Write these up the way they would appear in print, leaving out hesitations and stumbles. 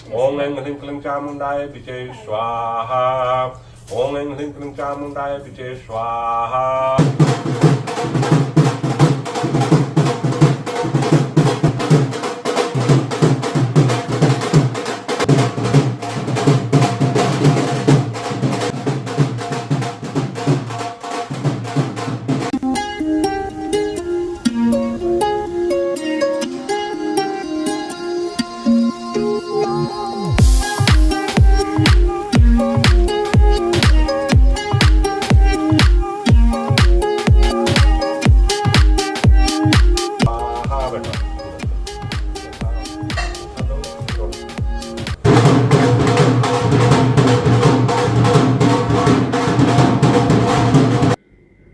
ओम ऐं ह्रीं क्लीं चामुण्डाय विचे स्वाहा। ओम ऐं ह्रीं क्लीं चामुण्डाय विचे स्वाहा।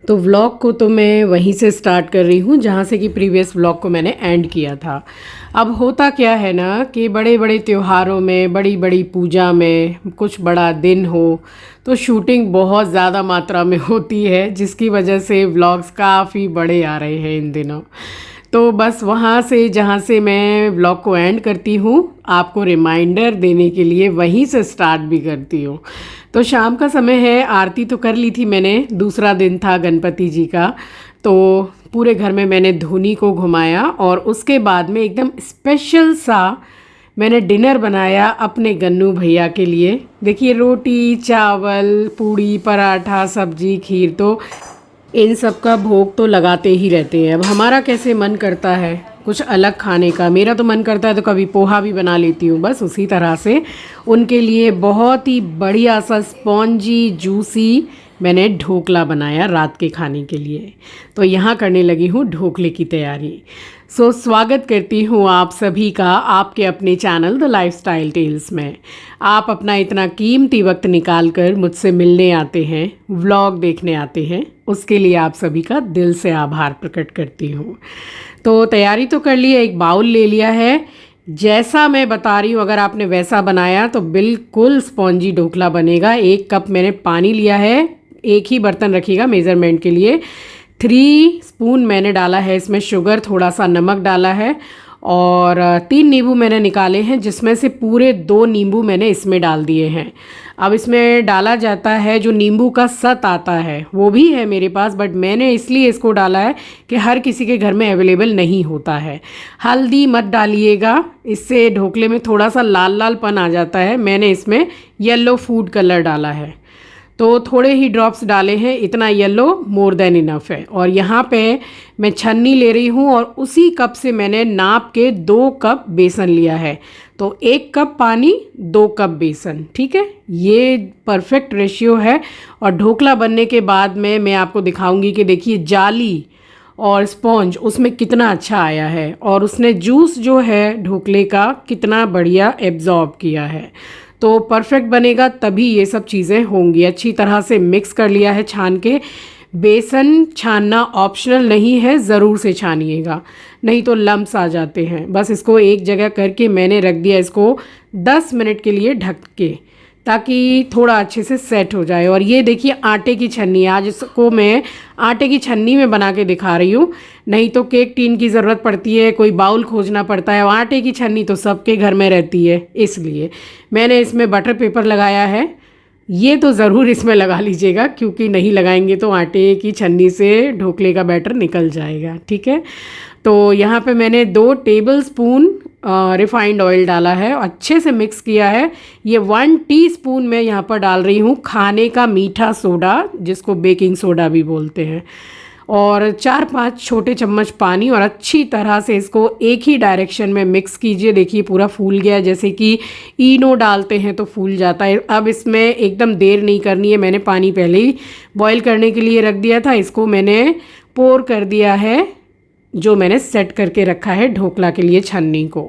तो व्लॉग को तो मैं वहीं से स्टार्ट कर रही हूँ जहाँ से कि प्रीवियस व्लॉग को मैंने एंड किया था। अब होता क्या है ना कि बड़े बड़े त्योहारों में, बड़ी बड़ी पूजा में, कुछ बड़ा दिन हो तो शूटिंग बहुत ज़्यादा मात्रा में होती है, जिसकी वजह से व्लॉग्स काफ़ी बड़े आ रहे हैं इन दिनों। तो बस वहाँ से जहाँ से मैं व्लॉग को एंड करती हूँ, आपको रिमाइंडर देने के लिए वहीं से स्टार्ट भी करती हूँ। तो शाम का समय है, आरती तो कर ली थी मैंने, दूसरा दिन था गणपति जी का। तो पूरे घर में मैंने धूनी को घुमाया और उसके बाद में एकदम स्पेशल सा मैंने डिनर बनाया अपने गन्नू भैया के लिए। देखिए, रोटी, चावल, पूड़ी, पराठा, सब्जी, खीर, तो इन सब का भोग तो लगाते ही रहते हैं। अब हमारा कैसे मन करता है कुछ अलग खाने का, मेरा तो मन करता है तो कभी पोहा भी बना लेती हूँ। बस उसी तरह से उनके लिए बहुत ही बढ़िया सा स्पॉन्जी जूसी मैंने ढोकला बनाया रात के खाने के लिए। तो यहाँ करने लगी हूँ ढोकले की तैयारी। स्वागत करती हूँ आप सभी का आपके अपने चैनल द लाइफस्टाइल टेल्स में। आप अपना इतना कीमती वक्त निकाल कर मुझसे मिलने आते हैं, व्लॉग देखने आते हैं, उसके लिए आप सभी का दिल से आभार प्रकट करती हूँ। तो तैयारी तो कर ली है, एक बाउल ले लिया है। जैसा मैं बता रही हूँ अगर आपने वैसा बनाया तो बिल्कुल स्पॉन्जी ढोकला बनेगा। 1 कप मैंने पानी लिया है, एक ही बर्तन रखिएगा मेज़रमेंट के लिए। 3 स्पून मैंने डाला है इसमें शुगर, थोड़ा सा नमक डाला है और 3 नींबू मैंने निकाले हैं, जिसमें से पूरे 2 नींबू मैंने इसमें डाल दिए हैं। अब इसमें डाला जाता है जो नींबू का सत आता है, वो भी है मेरे पास, बट मैंने इसलिए इसको डाला है कि हर किसी के घर में अवेलेबल नहीं होता है। हल्दी मत डालिएगा, इससे ढोकले में थोड़ा सा लाल लालपन आ जाता है। मैंने इसमें येलो फूड कलर डाला है, तो थोड़े ही ड्रॉप्स डाले हैं, इतना येलो मोर देन इनफ है। और यहाँ पे मैं छन्नी ले रही हूँ और उसी कप से मैंने नाप के 2 कप बेसन लिया है। तो 1 कप पानी, 2 कप बेसन, ठीक है, ये परफेक्ट रेशियो है। और ढोकला बनने के बाद में मैं आपको दिखाऊंगी कि देखिए जाली और स्पॉन्ज उसमें कितना अच्छा आया है और उसने जूस जो है ढोकले का कितना बढ़िया एब्जॉर्ब किया है। तो परफेक्ट बनेगा तभी ये सब चीज़ें होंगी। अच्छी तरह से मिक्स कर लिया है छान के। बेसन छानना ऑप्शनल नहीं है, ज़रूर से छानिएगा, नहीं तो लम्स आ जाते हैं। बस इसको एक जगह करके मैंने रख दिया इसको 10 मिनट के लिए ढक के, ताकि थोड़ा अच्छे से सेट हो जाए। और ये देखिए आटे की छन्नी, आज इसको मैं आटे की छन्नी में बना के दिखा रही हूँ, नहीं तो केक टीन की ज़रूरत पड़ती है, कोई बाउल खोजना पड़ता है। आटे की छन्नी तो सबके घर में रहती है, इसलिए मैंने इसमें बटर पेपर लगाया है। ये तो ज़रूर इसमें लगा लीजिएगा, क्योंकि नहीं लगाएंगे तो आटे की छन्नी से ढोकले का बैटर निकल जाएगा, ठीक है। तो यहाँ पे मैंने 2 टेबलस्पून रिफाइंड ऑयल डाला है, अच्छे से मिक्स किया है। ये 1 टीस्पून मैं यहाँ पर डाल रही हूँ खाने का मीठा सोडा, जिसको बेकिंग सोडा भी बोलते हैं, और 4-5 छोटे चम्मच पानी, और अच्छी तरह से इसको एक ही डायरेक्शन में मिक्स कीजिए। देखिए पूरा फूल गया, जैसे कि इनो डालते हैं तो फूल जाता है। अब इसमें एकदम देर नहीं करनी है, मैंने पानी पहले ही बॉईल करने के लिए रख दिया था, इसको मैंने पोर कर दिया है जो मैंने सेट करके रखा है ढोकला के लिए छन्नी को।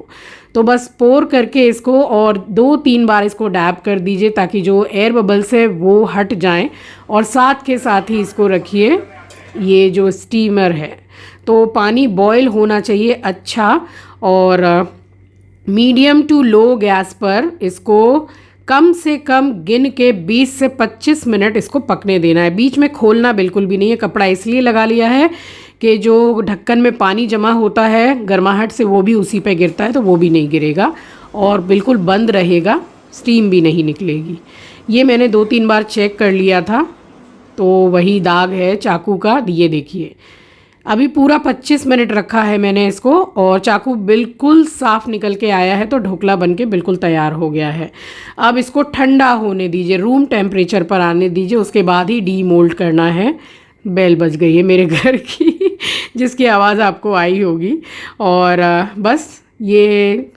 तो बस पोर करके इसको और 2-3 बार इसको डैब कर दीजिए ताकि जो एयर बबल्स है वो हट जाएं। और साथ के साथ ही इसको रखिए ये जो स्टीमर है, तो पानी बॉयल होना चाहिए अच्छा, और मीडियम टू लो गैस पर इसको कम से कम गिन के 20 से 25 मिनट इसको पकने देना है। बीच में खोलना बिल्कुल भी नहीं है। कपड़ा इसलिए लगा लिया है कि जो ढक्कन में पानी जमा होता है गर्माहट से, वो भी उसी पे गिरता है, तो वो भी नहीं गिरेगा। और बिल्कुल बंद रहेगा, स्टीम भी नहीं निकलेगी। ये मैंने 2-3 बार चेक कर लिया था, तो वही दाग है चाकू का, ये देखिए। अभी पूरा 25 मिनट रखा है मैंने इसको और चाकू बिल्कुल साफ़ निकल के आया है, तो ढोकला बन के बिल्कुल तैयार हो गया है। अब इसको ठंडा होने दीजिए, रूम टेम्परेचर पर आने दीजिए, उसके बाद ही डीमोल्ड करना है। बेल बज गई है मेरे घर की जिसकी आवाज़ आपको आई होगी। और बस ये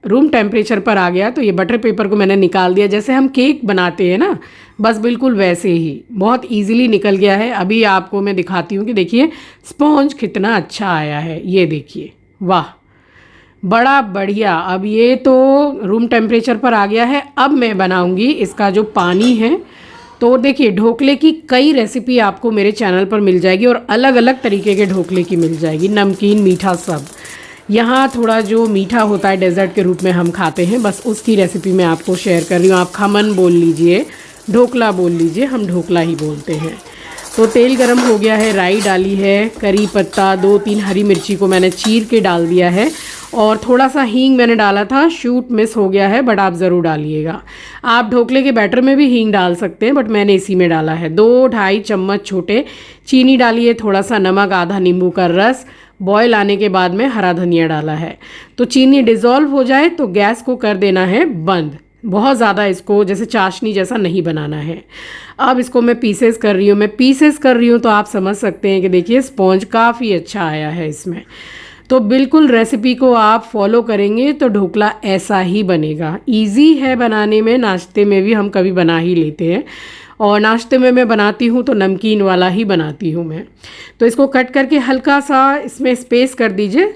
रूम टेम्परेचर पर आ गया, तो ये बटर पेपर को मैंने निकाल दिया, जैसे हम केक बनाते हैं ना, बस बिल्कुल वैसे ही बहुत इजीली निकल गया है। अभी आपको मैं दिखाती हूँ कि देखिए स्पॉन्ज कितना अच्छा आया है, ये देखिए, वाह बड़ा बढ़िया। अब ये तो रूम टेम्परेचर पर आ गया है। अब मैं बनाऊँगी इसका जो पानी है। तो देखिए ढोकले की कई रेसिपी आपको मेरे चैनल पर मिल जाएगी और अलग अलग तरीके के ढोकले की मिल जाएगी, नमकीन मीठा सब। यहाँ थोड़ा जो मीठा होता है डेज़र्ट के रूप में हम खाते हैं, बस उसकी रेसिपी मैं आपको शेयर कर रही हूँ। आप खमन बोल लीजिए, ढोकला बोल लीजिए, हम ढोकला ही बोलते हैं। तो तेल गरम हो गया है, राई डाली है, करी पत्ता, 2-3 हरी मिर्ची को मैंने चीर के डाल दिया है और थोड़ा सा हींग मैंने डाला था, शूट मिस हो गया है, बट आप ज़रूर डालिएगा। आप ढोकले के बैटर में भी हींग डाल सकते हैं, बट मैंने इसी में डाला है। 2-2.5 चम्मच छोटे चीनी डालिए, थोड़ा सा नमक, आधा नींबू का रस, बॉयल आने के बाद में हरा धनिया डाला है। तो चीनी डिज़ोल्व हो जाए तो गैस को कर देना है बंद, बहुत ज़्यादा इसको जैसे चाशनी जैसा नहीं बनाना है। अब इसको मैं पीसेस कर रही हूँ, तो आप समझ सकते हैं कि देखिए स्पॉन्ज काफ़ी अच्छा आया है इसमें। तो बिल्कुल रेसिपी को आप फॉलो करेंगे तो ढोकला ऐसा ही बनेगा। इजी है बनाने में, नाश्ते में भी हम कभी बना ही लेते हैं, और नाश्ते में मैं बनाती हूँ तो नमकीन वाला ही बनाती हूँ मैं। तो इसको कट करके हल्का सा इसमें स्पेस कर दीजिए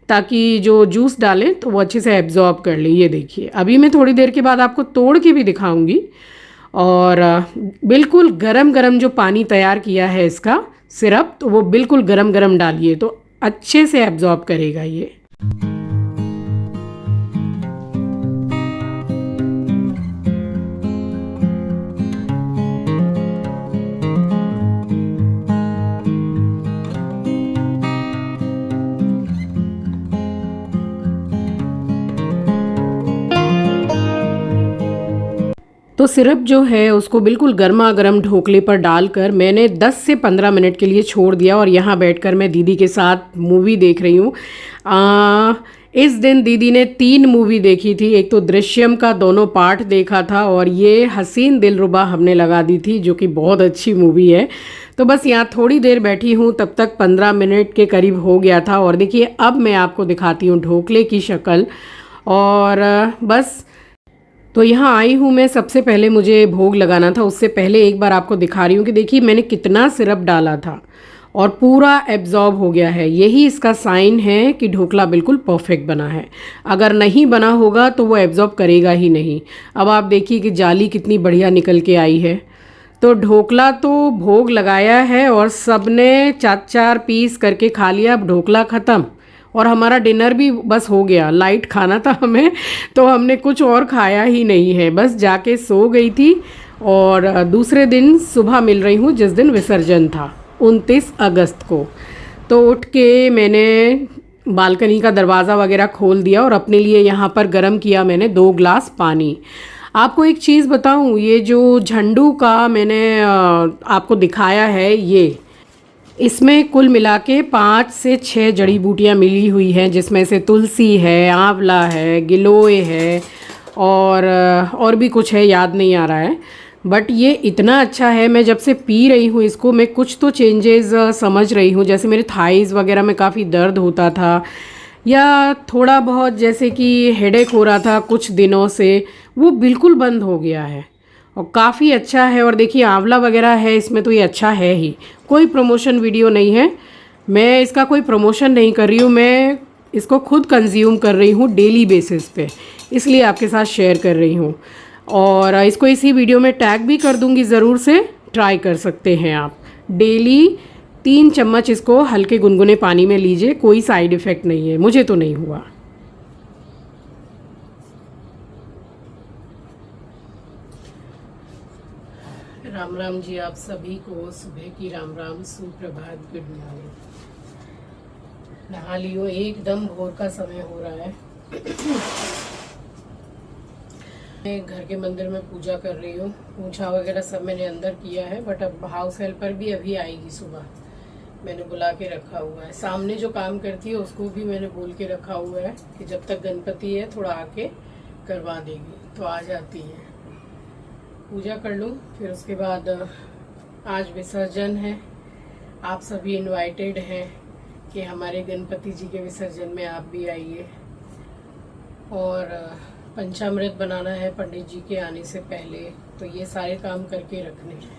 ताकि जो जूस डालें तो वो अच्छे से एब्जॉर्ब कर ले। ये देखिए, अभी मैं थोड़ी देर के बाद आपको तोड़ के भी दिखाऊंगी। और बिल्कुल गरम गरम जो पानी तैयार किया है इसका सिरप, तो वो बिल्कुल गरम गरम डालिए तो अच्छे से एब्जॉर्ब करेगा ये। तो सिरप जो है उसको बिल्कुल गर्मा गर्म ढोकले पर डालकर मैंने 10 से 15 मिनट के लिए छोड़ दिया, और यहाँ बैठकर मैं दीदी के साथ मूवी देख रही हूँ। इस दिन दीदी ने 3 मूवी देखी थी। एक तो दृश्यम का दोनों पार्ट देखा था, और ये हसीन दिलरुबा हमने लगा दी थी, जो कि बहुत अच्छी मूवी है। तो बस यहाँ थोड़ी देर बैठी हूँ, तब तक 15 मिनट के करीब हो गया था। और देखिए अब मैं आपको दिखाती हूँ ढोकले की शक्ल। और बस तो यहाँ आई हूँ मैं, सबसे पहले मुझे भोग लगाना था, उससे पहले एक बार आपको दिखा रही हूँ कि देखिए मैंने कितना सिरप डाला था और पूरा एब्जॉर्ब हो गया है। यही इसका साइन है कि ढोकला बिल्कुल परफेक्ट बना है। अगर नहीं बना होगा तो वो एब्जॉर्ब करेगा ही नहीं। अब आप देखिए कि जाली कितनी बढ़िया निकल के आई है। तो ढोकला तो भोग लगाया है और सबने 4-4 पीस करके खा लिया। अब ढोकला ख़त्म और हमारा डिनर भी बस हो गया। लाइट खाना था हमें, तो हमने कुछ और खाया ही नहीं है, बस जाके सो गई थी। और दूसरे दिन सुबह मिल रही हूँ, जिस दिन विसर्जन था 29 अगस्त को। तो उठ के मैंने बालकनी का दरवाज़ा वगैरह खोल दिया और अपने लिए यहाँ पर गर्म किया मैंने 2 ग्लास पानी। आपको एक चीज़ बताऊँ, ये जो झंडू का मैंने आपको दिखाया है, ये इसमें कुल मिला के 5 से 6 जड़ी बूटियाँ मिली हुई हैं, जिसमें से तुलसी है, आंवला है, गिलोय है और भी कुछ है, याद नहीं आ रहा है। बट ये इतना अच्छा है, मैं जब से पी रही हूँ इसको, मैं कुछ तो चेंजेस समझ रही हूँ। जैसे मेरे थाइज़ वगैरह में काफ़ी दर्द होता था, या थोड़ा बहुत जैसे कि हेडेक हो रहा था कुछ दिनों से, वो बिल्कुल बंद हो गया है और काफ़ी अच्छा है। और देखिए आंवला वगैरह है इसमें, तो ये अच्छा है ही। कोई प्रमोशन वीडियो नहीं है, मैं इसका कोई प्रमोशन नहीं कर रही हूँ, मैं इसको खुद कंज्यूम कर रही हूँ डेली बेसिस पे, इसलिए आपके साथ शेयर कर रही हूँ। और इसको इसी वीडियो में टैग भी कर दूँगी, ज़रूर से ट्राई कर सकते हैं आप। डेली 3 चम्मच इसको हल्के गुनगुने पानी में लीजिए, कोई साइड इफ़ेक्ट नहीं है, मुझे तो नहीं हुआ। राम राम जी, आप सभी को सुबह की राम राम, सुप्रभात, गुड मॉर्निंग। नहा लियो, एकदम भोर का समय हो रहा है। मैं घर के मंदिर में पूजा कर रही हूँ। पूजा वगैरह सब मैंने अंदर किया है, बट अब हाउस हेल्पर भी अभी आएगी सुबह, मैंने बुला के रखा हुआ है। सामने जो काम करती है उसको भी मैंने बोल के रखा हुआ है कि जब तक गणपति है थोड़ा आके करवा देगी, तो आ जाती है। पूजा कर लूँ, फिर उसके बाद आज विसर्जन है। आप सभी इनवाइटेड हैं कि हमारे गणपति जी के विसर्जन में आप भी आइए। और पंचामृत बनाना है पंडित जी के आने से पहले, तो ये सारे काम करके रखने हैं।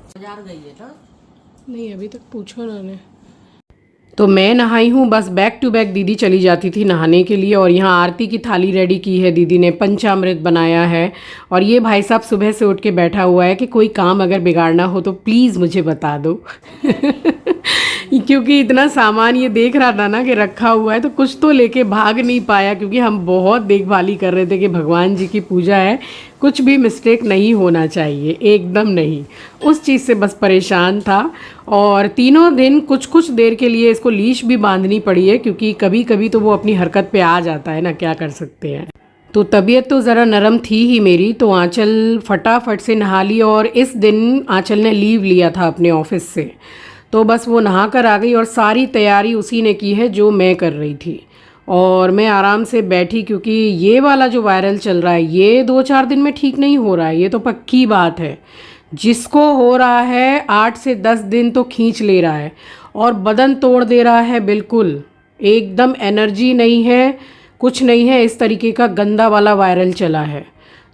बाजार गई है ना? नहीं, अभी तक पूछो ना ने। तो मैं नहाई हूँ, बस बैक टू बैक दीदी चली जाती थी नहाने के लिए। और यहाँ आरती की थाली रेडी की है दीदी ने, पंचामृत बनाया है। और ये भाई साहब सुबह से उठ के बैठा हुआ है कि कोई काम अगर बिगाड़ना हो तो प्लीज़ मुझे बता दो। क्योंकि इतना सामान ये देख रहा था ना कि रखा हुआ है, तो कुछ तो लेके भाग नहीं पाया, क्योंकि हम बहुत देखभाली कर रहे थे कि भगवान जी की पूजा है, कुछ भी मिस्टेक नहीं होना चाहिए, एकदम नहीं। उस चीज़ से बस परेशान था। और तीनों दिन कुछ कुछ देर के लिए इसको लीश भी बांधनी पड़ी है, क्योंकि कभी कभी तो वो अपनी हरकत पे आ जाता है ना, क्या कर सकते हैं। तो तबीयत तो ज़रा नरम थी ही मेरी, तो आंचल फटाफट से नहा ली। और इस दिन आंचल ने लीव लिया था अपने ऑफिस से, तो बस वो नहा कर आ गई और सारी तैयारी उसी ने की है जो मैं कर रही थी। और मैं आराम से बैठी, क्योंकि ये वाला जो वायरल चल रहा है ये 2-4 दिन में ठीक नहीं हो रहा है, ये तो पक्की बात है। जिसको हो रहा है 8 से 10 दिन तो खींच ले रहा है और बदन तोड़ दे रहा है, बिल्कुल एकदम एनर्जी नहीं है, कुछ नहीं है, इस तरीके का गंदा वाला वायरल चला है।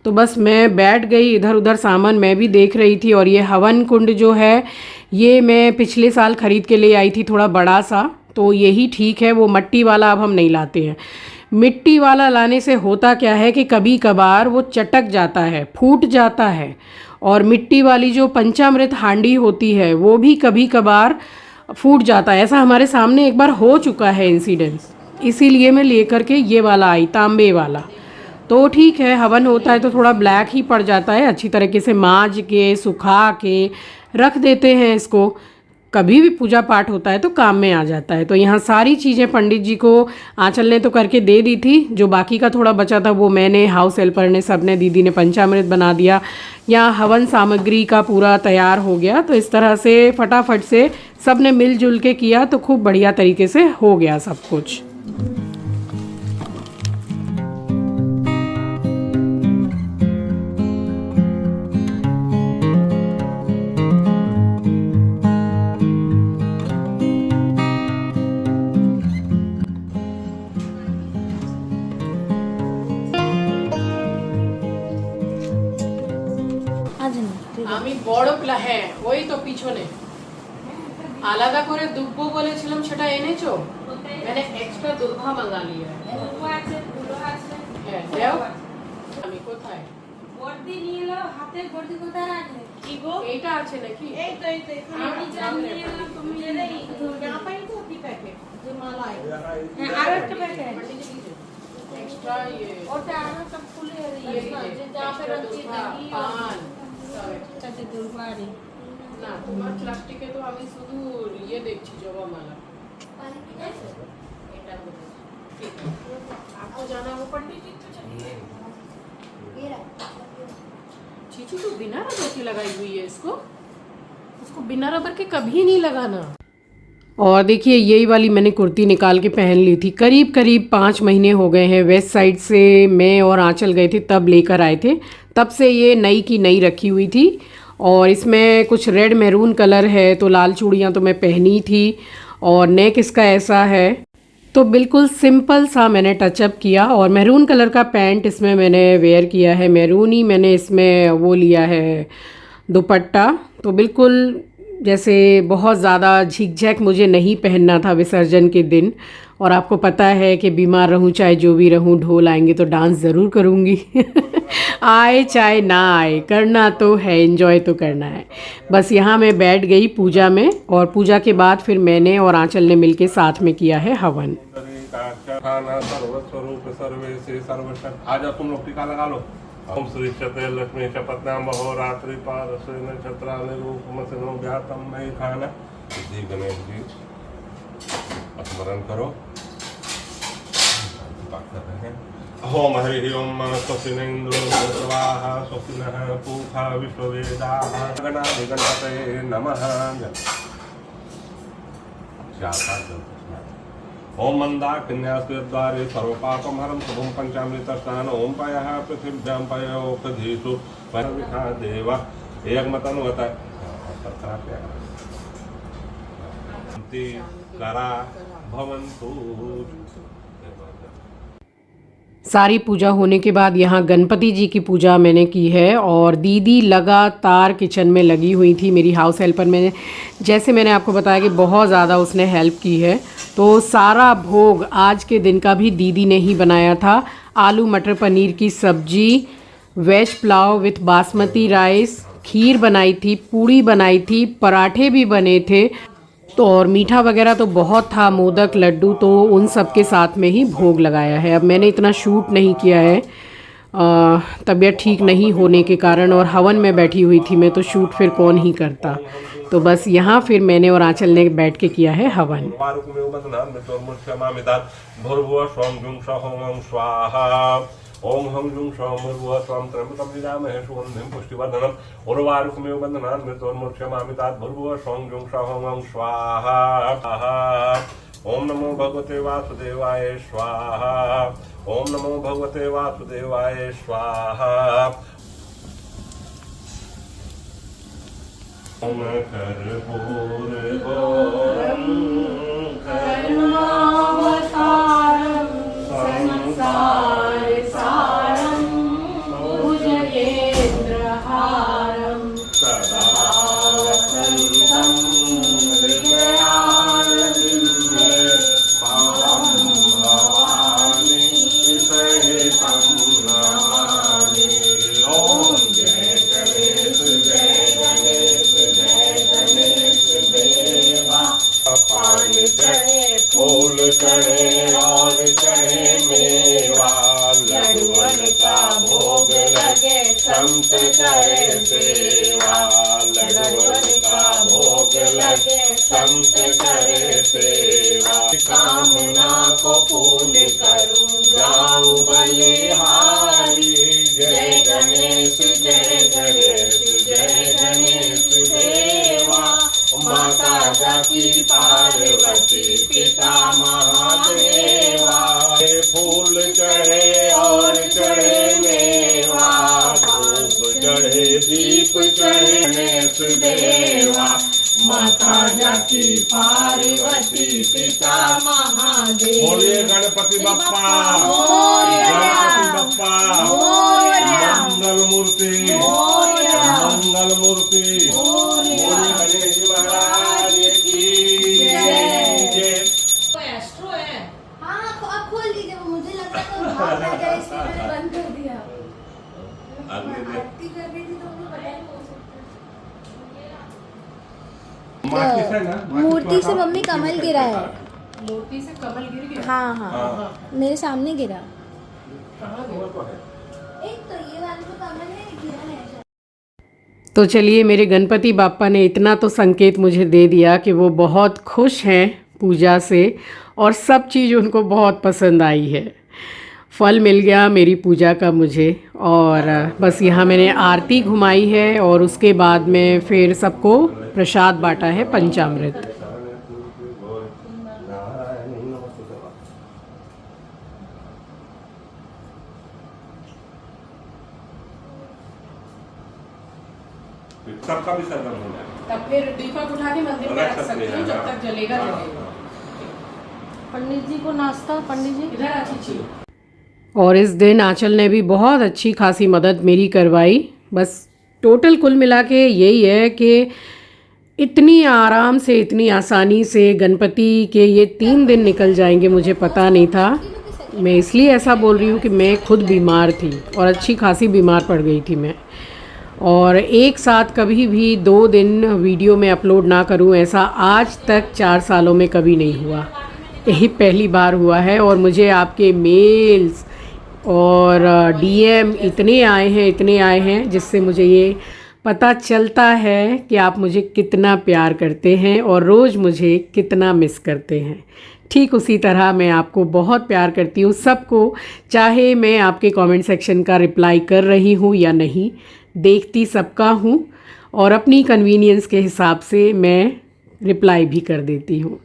तो बस मैं बैठ गई, इधर उधर सामान मैं भी देख रही थी। और ये हवन कुंड जो है ये मैं पिछले साल ख़रीद के ले आई थी, थोड़ा बड़ा सा, तो यही ठीक है। वो मिट्टी वाला अब हम नहीं लाते हैं। मिट्टी वाला लाने से होता क्या है कि कभी कभार वो चटक जाता है, फूट जाता है। और मिट्टी वाली जो पंचामृत हांडी होती है वो भी कभी कभार फूट जाता है। ऐसा हमारे सामने एक बार हो चुका है इंसिडेंस, इसीलिए मैं लेकर के ये वाला आई, तांबे वाला। तो ठीक है, हवन होता है तो थोड़ा ब्लैक ही पड़ जाता है, अच्छी तरीके से मांज के सुखा के रख देते हैं इसको। कभी भी पूजा पाठ होता है तो काम में आ जाता है। तो यहाँ सारी चीज़ें पंडित जी को आंचल ने तो करके दे दी थी, जो बाकी का थोड़ा बचा था वो मैंने, हाउस हेल्पर ने, सब ने, दीदी ने पंचामृत बना दिया। यहाँ हवन सामग्री का पूरा तैयार हो गया। तो इस तरह से फटाफट से सब ने मिलजुल के किया, तो खूब बढ़िया तरीके से हो गया सब कुछ। আমি বড় হ্যাঁ ওই তো পিছনে আলাদা করে দুব্বো বলেছিলাম, সেটা এনেছো? মানে এক্সট্রা দুর্ভা মাঙ্গা লিয়া হ্যাঁ দাও। আমি কোথায় বর্দি নিয়ে এলো, হাতের বর্দি কোথায় রাখলে? কি গো এইটা আছে নাকি? এই তো আমি জানি নিয়ে এলাম, তুমি এই জাপাই তো কি প্যাকেট যে মালাই, হ্যাঁ আর একটা প্যাকেট এক্সট্রা ये ওটা আর একটা ফুলে ये যে জাপে রাখছি পান তাতে দুর্বারে না, তোমার প্লাস্টিকে তো আমি শুধু ইয়ে দেখছি জবা মালা। ঠিক আছে, এটা হবে ঠিক আছে। आपको जाना हो पंडित जी तो चलिए। ये रहा चीचू तो बिना रबर की लगाई हुई है, इसको बिना रबर के कभी नहीं लगाना। और देखिए यही वाली मैंने कुर्ती निकाल के पहन ली थी, करीब करीब 5 महीने हो गए हैं। वेस्ट साइड से मैं और आंचल गए थे तब लेकर आए थे, तब से ये नई की नई रखी हुई थी। और इसमें कुछ रेड मैरून कलर है, तो लाल चूड़ियाँ तो मैं पहनी थी। और नेक इसका ऐसा है, तो बिल्कुल सिंपल सा मैंने टचअप किया। और मैरून कलर का पैंट इसमें मैंने वेयर किया है, मैरून ही मैंने इसमें वो लिया है दुपट्टा। तो बिल्कुल जैसे बहुत ज़्यादा झिक झैक मुझे नहीं पहनना था विसर्जन के दिन। और आपको पता है कि बीमार रहूं चाहे जो भी रहूं, ढोल आएंगे तो डांस ज़रूर करूंगी। आए चाहे ना आए, करना तो है, एंजॉय तो करना है। बस यहाँ मैं बैठ गई पूजा में, और पूजा के बाद फिर मैंने और आंचल ने मिलके साथ में किया है हवन। आ जाओ तुम लोग, टीका लगा लो। ओम श्री शते लक्ष्मी शपथनाम बहो रात्रि पारस्वे नक्षत्रानि रूपमसिनो व्यातम मयि खाना। श्री गणेश जी स्मरण करो, पाठ कर रहे हैं। ओम हरि ओम स्वस्ति न इंद्रो प्रवाह स्वस्ति नः पूषा विश्ववेदाः गणाधिगणपतये नमः। ओम मंदाकिन्यास्द्वारे सर्वपापमहरं शुभं पंचामृतस्नान ओम पयः पृथिव्यां पयोपधीषु परविखा देव एकमतनुवत करा भवन्तु। सारी पूजा होने के बाद यहाँ गणपति जी की पूजा मैंने की है और दीदी लगातार किचन में लगी हुई थी। मेरी हाउस हेल्पर में जैसे मैंने आपको बताया कि बहुत ज़्यादा उसने हेल्प की है। तो सारा भोग आज के दिन का भी दीदी ने ही बनाया था। आलू मटर पनीर की सब्जी, veg pulao with basmati rice, खीर बनाई थी, पूड़ी बनाई थी, पराठे भी बने थे। तो और मीठा वगैरह तो बहुत था, मोदक लड्डू, तो उन सब के साथ में ही भोग लगाया है। अब मैंने इतना शूट नहीं किया है तबीयत ठीक नहीं होने के कारण, और हवन में बैठी हुई थी मैं, तो शूट फिर कौन ही करता। तो बस यहाँ फिर मैंने और आंचल ने बैठ के किया है हवन। ओम हम जुं स्वामुर्वः स्वाम त्र्यंबकं यजामहे सुगंधिं पुष्टिवर्धनम् उर्वारुकमेव बन्धनान् मृत्योर्मुक्षमामि भूर्भुवः स्वं जुं स्वाहं स्वाहा। ओम नमो भगवते वासुदेवाय स्वाहा। ओम नमो भगवते वासुदेवाय स्वाहा। ओम कर्पूर गौरं करुणावतारं संसार सारं भुजगेन्द्रहारं सदा वसन्तं हृदयारविन्दे भवं भवानि सहितं नमामि। ओम जय गणेश जय गणेश जय गणेश देवा। पान चढ़े फूल चढ़े और चढ़े मेवा, लड्डुअन का भोग लगे संत करे सेवा। लड्डुअन का भोग लगे संत करे सेवा। कामना को पूर्ण करूं जाऊं बलिहारी। जय गणेश जय गणेश जय गणेश देवा। माता जाकी पार्वती पिता महादेवा। फूल चढ़े और चढ़े मेवा, धूप चढ़े दीप चढ़े गणेश देवा। माता जाकी पार्वती पिता महादेव। बोलिए गणपति बप्पा, गणपति बप्पा मंगल मूर्ति, मंगल मूर्ति। बोलिए गणेश महाराज की जय। एस्ट्रो है। हाँ अब खोल दीजिए, वो मुझे लगता था भाग ना जाए इसलिए मैंने बंद कर दिया। आरती कर रही थी तो मुझे पता नहीं हो सकता। मूर्ति से मम्मी कमल गिरा है। मूर्ति से कमल गिर गया? हाँ हाँ मेरे सामने गिरा। कहाँ गिरा? एक तो ये वाला तो कमल है, गिरा है। तो चलिए, मेरे गणपति बाप्पा ने इतना तो संकेत मुझे दे दिया कि वो बहुत खुश हैं पूजा से और सब चीज़ उनको बहुत पसंद आई है। फल मिल गया मेरी पूजा का मुझे। और बस यहाँ मैंने आरती घुमाई है और उसके बाद में फिर सबको प्रसाद बांटा है, पंचामृत। सबका भी सरगम हो जाए। तब फिर दीपक उठा के मंदिर में रख सकते हो, जब तक जलेगा जलेगा। पंडित जी को नाश्ता, पंडित जी इधर अच्छी। और इस दिन आंचल ने भी बहुत अच्छी खासी मदद मेरी करवाई। बस टोटल कुल मिला के यही है कि इतनी आराम से, इतनी आसानी से गणपति के ये 3 दिन निकल जाएंगे मुझे पता नहीं था। मैं इसलिए ऐसा बोल रही हूँ कि मैं खुद बीमार थी और अच्छी खासी बीमार पड़ गई थी मैं। और एक साथ कभी भी 2 दिन वीडियो में अपलोड ना करूं, ऐसा आज तक 4 सालों में कभी नहीं हुआ। यही पहली बार हुआ है। और मुझे आपके मेल्स और DM इतने आए हैं जिससे मुझे ये पता चलता है कि आप मुझे कितना प्यार करते हैं और रोज़ मुझे कितना मिस करते हैं। ठीक उसी तरह मैं आपको बहुत प्यार करती हूँ, सबको, चाहे मैं आपके कमेंट सेक्शन का रिप्लाई कर रही हूँ या नहीं, देखती सबका हूँ और अपनी कन्वीनियंस के हिसाब से मैं रिप्लाई भी कर देती हूँ।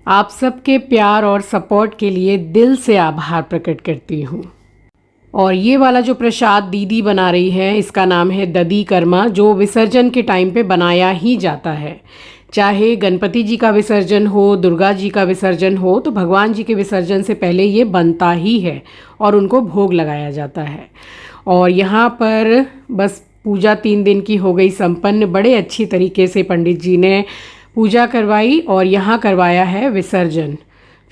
आप सबके प्यार और सपोर्ट के लिए दिल से आभार प्रकट करती हूँ। और ये वाला जो प्रसाद दीदी बना रही है, इसका नाम है ददी कर्मा, जो विसर्जन के टाइम पे बनाया ही जाता है। चाहे गणपति जी का विसर्जन हो, दुर्गा जी का विसर्जन हो, तो भगवान जी के विसर्जन से पहले ये बनता ही है और उनको भोग लगाया जाता है। और यहाँ पर बस पूजा 3 दिन की हो गई संपन्न। बड़े अच्छी तरीके से पंडित जी ने पूजा करवाई और यहाँ करवाया है विसर्जन।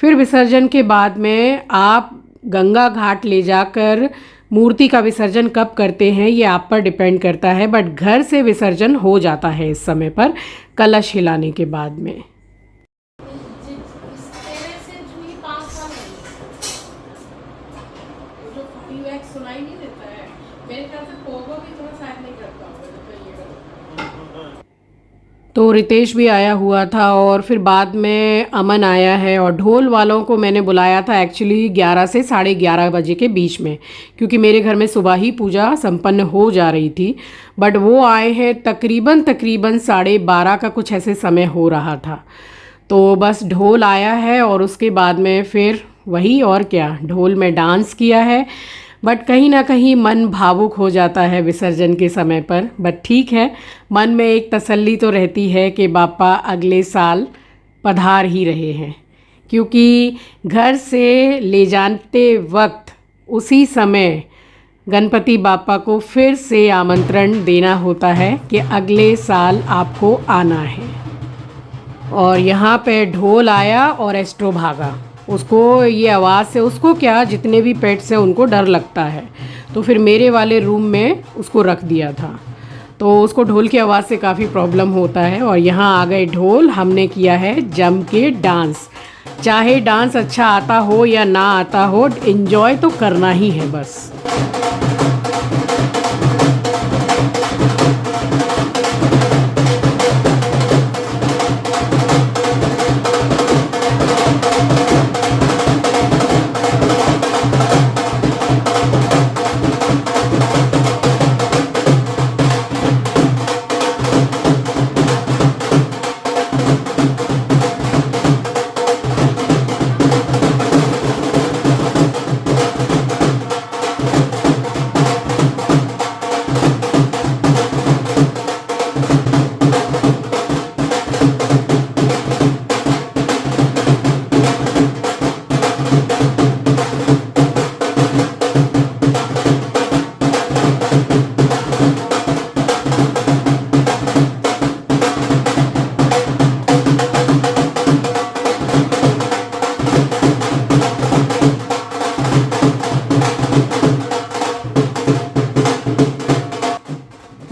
फिर विसर्जन के बाद में आप गंगा घाट ले जाकर मूर्ति का विसर्जन कब करते हैं ये आप पर डिपेंड करता है, बट घर से विसर्जन हो जाता है इस समय पर कलश हिलाने के बाद में। सुनाई नहीं देता है मेरे ख्याल से, पोगो भी थोड़ा शायद नहीं करता होगा जब ये करो। तो रितेश भी आया हुआ था और फिर बाद में अमन आया है और ढोल वालों को मैंने बुलाया था एक्चुअली 11 से 11:30 बजे के बीच में, क्योंकि मेरे घर में सुबह ही पूजा संपन्न हो जा रही थी। बट वो आए हैं तकरीबन 12:30 का कुछ ऐसे समय हो रहा था। तो बस ढोल आया है और उसके बाद में फिर वही और क्या, ढोल में डांस किया है। बट कहीं ना कहीं मन भावुक हो जाता है विसर्जन के समय पर। बट ठीक है, मन में एक तसल्ली तो रहती है कि बापा अगले साल पधार ही रहे हैं, क्योंकि घर से ले जाते वक्त उसी समय गणपति बापा को फिर से आमंत्रण देना होता है कि अगले साल आपको आना है। और यहाँ पे ढोल आया और एस्ट्रो भागा। उसको ये आवाज़ से, उसको क्या, जितने भी पेट्स हैं उनको डर लगता है, तो फिर मेरे वाले रूम में उसको रख दिया था। तो उसको ढोल की आवाज़ से काफ़ी प्रॉब्लम होता है। और यहाँ आ गए ढोल, हमने किया है जम के डांस। चाहे डांस अच्छा आता हो या ना आता हो, एंजॉय तो करना ही है बस।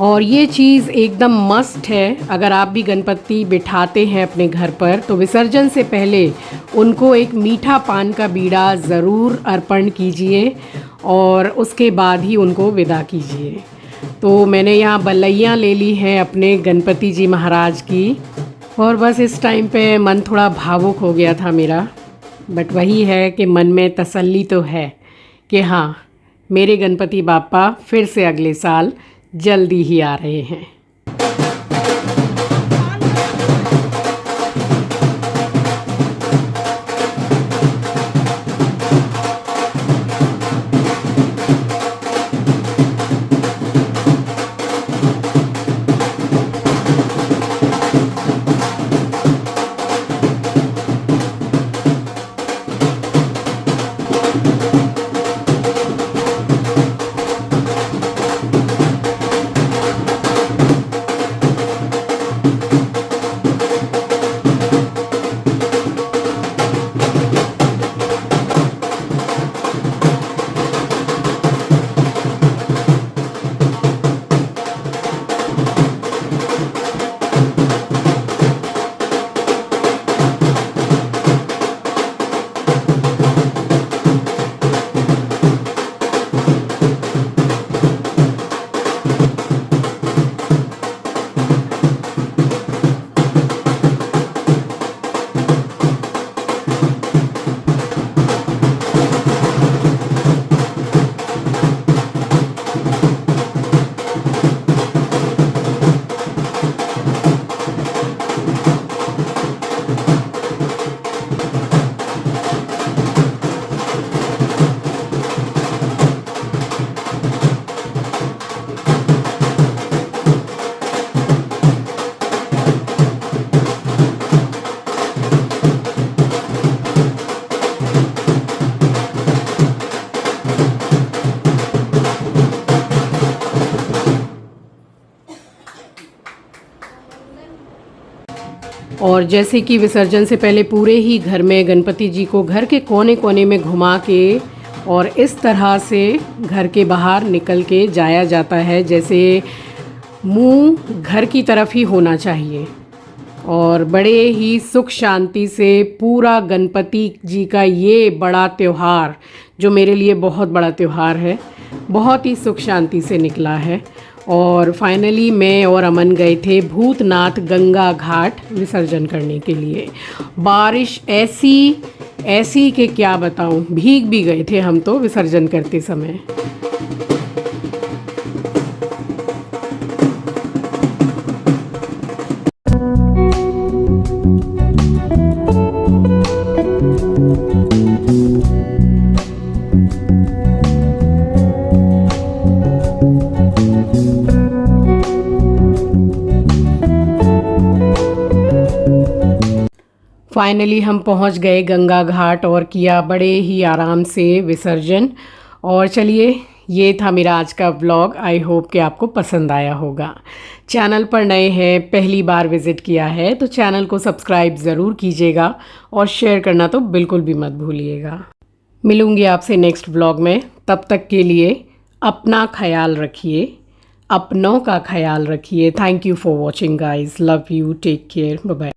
और ये चीज़ एकदम मस्ट है, अगर आप भी गणपति बिठाते हैं अपने घर पर तो विसर्जन से पहले उनको एक मीठा पान का बीड़ा ज़रूर अर्पण कीजिए और उसके बाद ही उनको विदा कीजिए। तो मैंने यहाँ बलैयाँ ले ली हैं अपने गणपति जी महाराज की, और बस इस टाइम पे मन थोड़ा भावुक हो गया था मेरा। बट वही है कि मन में तसल्ली तो है कि हाँ, मेरे गणपति बापा फिर से अगले साल जल्दी ही आ रहे हैं। और जैसे कि विसर्जन से पहले पूरे ही घर में गणपति जी को घर के कोने कोने में घुमा के और इस तरह से घर के बाहर निकल के जाया जाता है, जैसे मुंह घर की तरफ ही होना चाहिए। और बड़े ही सुख शांति से पूरा गणपति जी का ये बड़ा त्यौहार, जो मेरे लिए बहुत बड़ा त्यौहार है, बहुत ही सुख शांति से निकला है। और फाइनली मैं और अमन गए थे भूतनाथ गंगा घाट विसर्जन करने के लिए। बारिश ऐसी कि क्या बताऊं, भीग भी गए थे हम तो विसर्जन करते समय। फाइनली हम पहुंच गए गंगा घाट और किया बड़े ही आराम से विसर्जन। और चलिए, ये था मेरा आज का व्लॉग। आई होप कि आपको पसंद आया होगा। चैनल पर नए हैं, पहली बार विज़िट किया है तो चैनल को सब्सक्राइब ज़रूर कीजिएगा और शेयर करना तो बिल्कुल भी मत भूलिएगा। मिलूँगी आपसे नेक्स्ट व्लॉग में, तब तक के लिए अपना ख्याल रखिए, अपनों का ख्याल रखिए। Thank you for watching guys, love you, take care, bye bye.